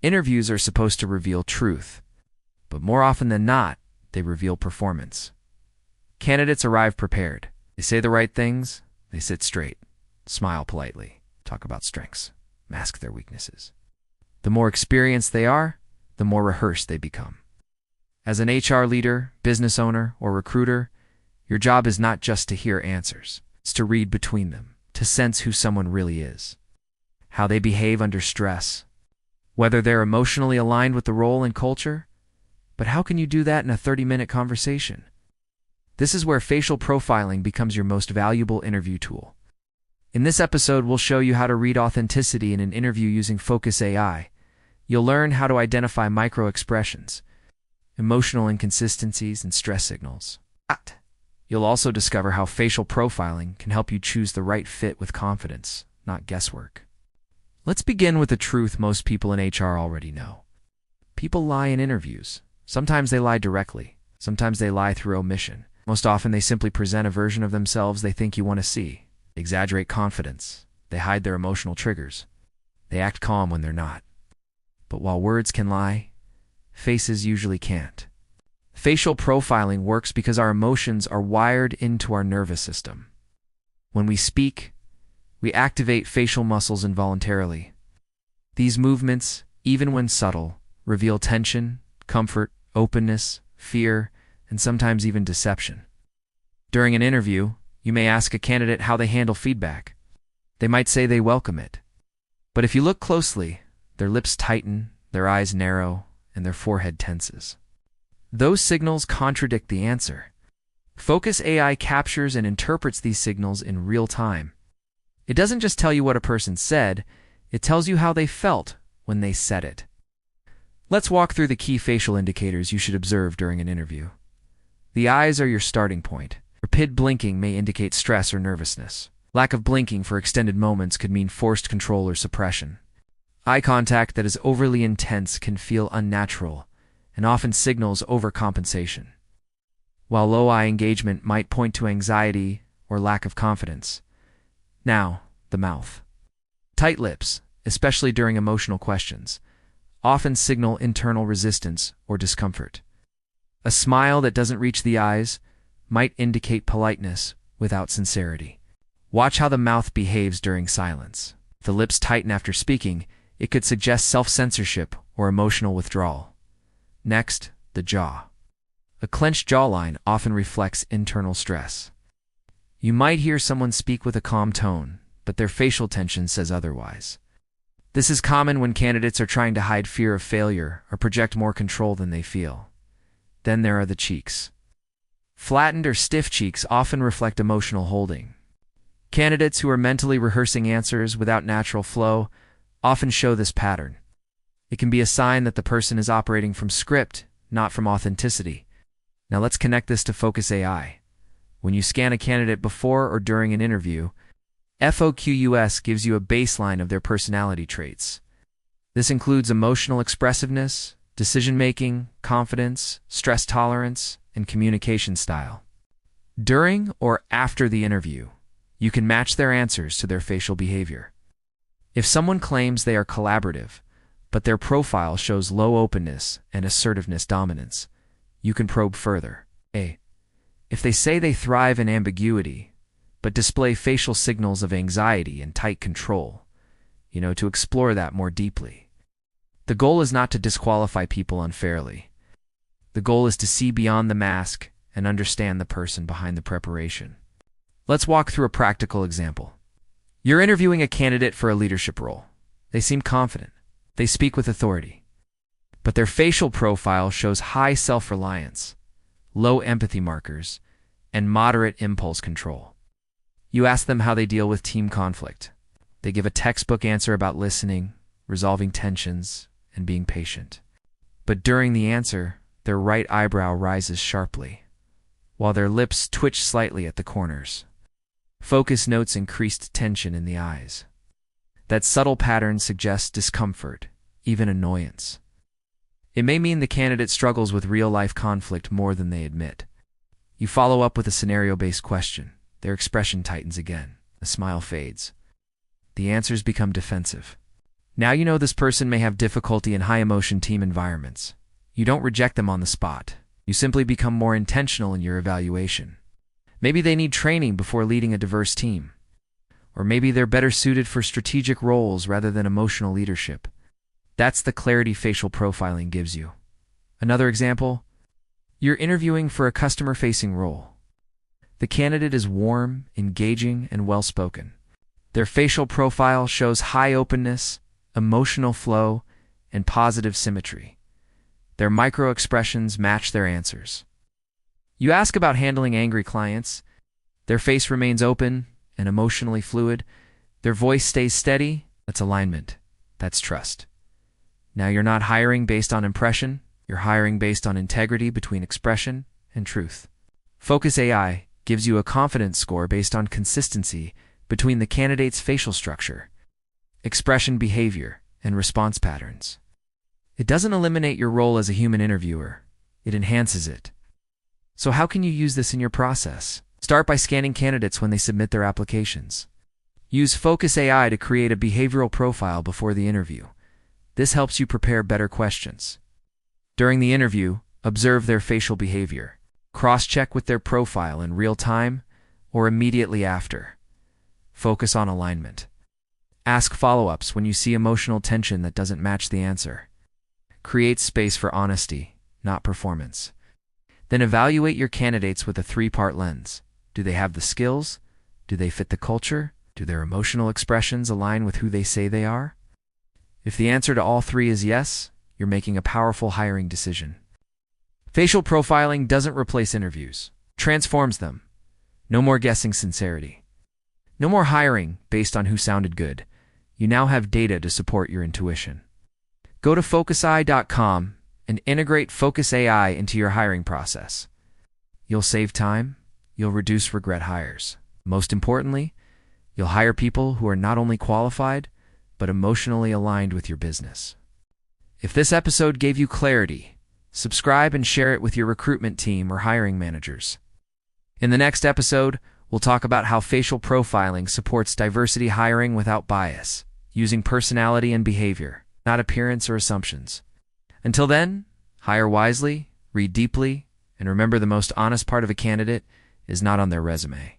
Interviews are supposed to reveal truth, but more often than not, they reveal performance. Candidates arrive prepared. They say the right things, they sit straight, smile politely, talk about strengths, mask their weaknesses. The more experienced they are, the more rehearsed they become. As an HR leader, business owner, or recruiter, your job is not just to hear answers. It's to read between them, to sense who someone really is, how they behave under stress, whether they're emotionally aligned with the role and culture. But how can you do that in a 30-minute conversation? This is where facial profiling becomes your most valuable interview tool. In this episode, we'll show you how to read authenticity in an interview using FOQUS AI. You'll learn how to identify micro-expressions, emotional inconsistencies, and stress signals. You'll also discover how facial profiling can help you choose the right fit with confidence, not guesswork. Let's begin with the truth most people in HR already know. People lie in interviews. Sometimes they lie directly. Sometimes they lie through omission. Most often, they simply present a version of themselves they think you want to see. They exaggerate confidence. They hide their emotional triggers. They act calm when they're not. But while words can lie, faces usually can't. Facial profiling works because our emotions are wired into our nervous system. When we speak, we activate facial muscles involuntarily. These movements, even when subtle, reveal tension, comfort, openness, fear, and sometimes even deception. During an interview, you may ask a candidate how they handle feedback. They might say they welcome it. But if you look closely, their lips tighten, their eyes narrow, and their forehead tenses. Those signals contradict the answer. FOQUS AI captures and interprets these signals in real time. It doesn't just tell you what a person said, it tells you how they felt when they said it. Let's walk through the key facial indicators you should observe during an interview. The eyes are your starting point. Rapid blinking may indicate stress or nervousness. Lack of blinking for extended moments could mean forced control or suppression. Eye contact that is overly intense can feel unnatural and often signals overcompensation, while low eye engagement might point to anxiety or lack of confidence. Now, the mouth. Tight lips, especially during emotional questions, often signal internal resistance or discomfort. A smile that doesn't reach the eyes might indicate politeness without sincerity. Watch how the mouth behaves during silence. If the lips tighten after speaking, it could suggest self-censorship or emotional withdrawal. Next, the jaw. A clenched jawline often reflects internal stress. You might hear someone speak with a calm tone, but their facial tension says otherwise. This is common when candidates are trying to hide fear of failure or project more control than they feel. Then there are the cheeks. Flattened or stiff cheeks often reflect emotional holding. Candidates who are mentally rehearsing answers without natural flow often show this pattern. It can be a sign that the person is operating from script, not from authenticity. Now let's connect this to FOQUS AI. When you scan a candidate before or during an interview, FOQUS gives you a baseline of their personality traits. This includes emotional expressiveness, decision-making, confidence, stress tolerance, and communication style. During or after the interview, you can match their answers to their facial behavior. If someone claims they are collaborative, but their profile shows low openness and assertiveness dominance, you can probe further. If they say they thrive in ambiguity, but display facial signals of anxiety and tight control, to explore that more deeply. The goal is not to disqualify people unfairly. The goal is to see beyond the mask and understand the person behind the preparation. Let's walk through a practical example. You're interviewing a candidate for a leadership role. They seem confident. They speak with authority. But their facial profile shows high self-reliance, low empathy markers, and moderate impulse control. You ask them how they deal with team conflict. They give a textbook answer about listening, resolving tensions, and being patient. But during the answer, their right eyebrow rises sharply, while their lips twitch slightly at the corners. FOQUS notes increased tension in the eyes. That subtle pattern suggests discomfort, even annoyance. It may mean the candidate struggles with real-life conflict more than they admit. You follow up with a scenario-based question. Their expression tightens again. The smile fades. The answers become defensive. Now you know this person may have difficulty in high-emotion team environments. You don't reject them on the spot. You simply become more intentional in your evaluation. Maybe they need training before leading a diverse team. Or maybe they're better suited for strategic roles rather than emotional leadership. That's the clarity facial profiling gives you. Another example, you're interviewing for a customer-facing role. The candidate is warm, engaging, and well-spoken. Their facial profile shows high openness, emotional flow, and positive symmetry. Their micro-expressions match their answers. You ask about handling angry clients. Their face remains open and emotionally fluid. Their voice stays steady. That's alignment. That's trust. Now you're not hiring based on impression. You're hiring based on integrity between expression and truth. FOQUS AI gives you a confidence score based on consistency between the candidate's facial structure, expression behavior, and response patterns. It doesn't eliminate your role as a human interviewer. It enhances it. So how can you use this in your process? Start by scanning candidates when they submit their applications. Use FOQUS AI to create a behavioral profile before the interview. This helps you prepare better questions. During the interview, observe their facial behavior. Cross-check with their profile in real time or immediately after. Focus on alignment. Ask follow-ups when you see emotional tension that doesn't match the answer. Create space for honesty, not performance. Then evaluate your candidates with a three-part lens. Do they have the skills? Do they fit the culture? Do their emotional expressions align with who they say they are? If the answer to all three is yes, you're making a powerful hiring decision. Facial profiling doesn't replace interviews, transforms them. No more guessing sincerity. No more hiring based on who sounded good. You now have data to support your intuition. Go to FOQUSAI.com and integrate FOQUS AI into your hiring process. You'll save time, you'll reduce regret hires. Most importantly, you'll hire people who are not only qualified, but emotionally aligned with your business. If this episode gave you clarity, subscribe and share it with your recruitment team or hiring managers. In the next episode, we'll talk about how facial profiling supports diversity hiring without bias, using personality and behavior, not appearance or assumptions. Until then, hire wisely, read deeply, and remember the most honest part of a candidate is not on their resume.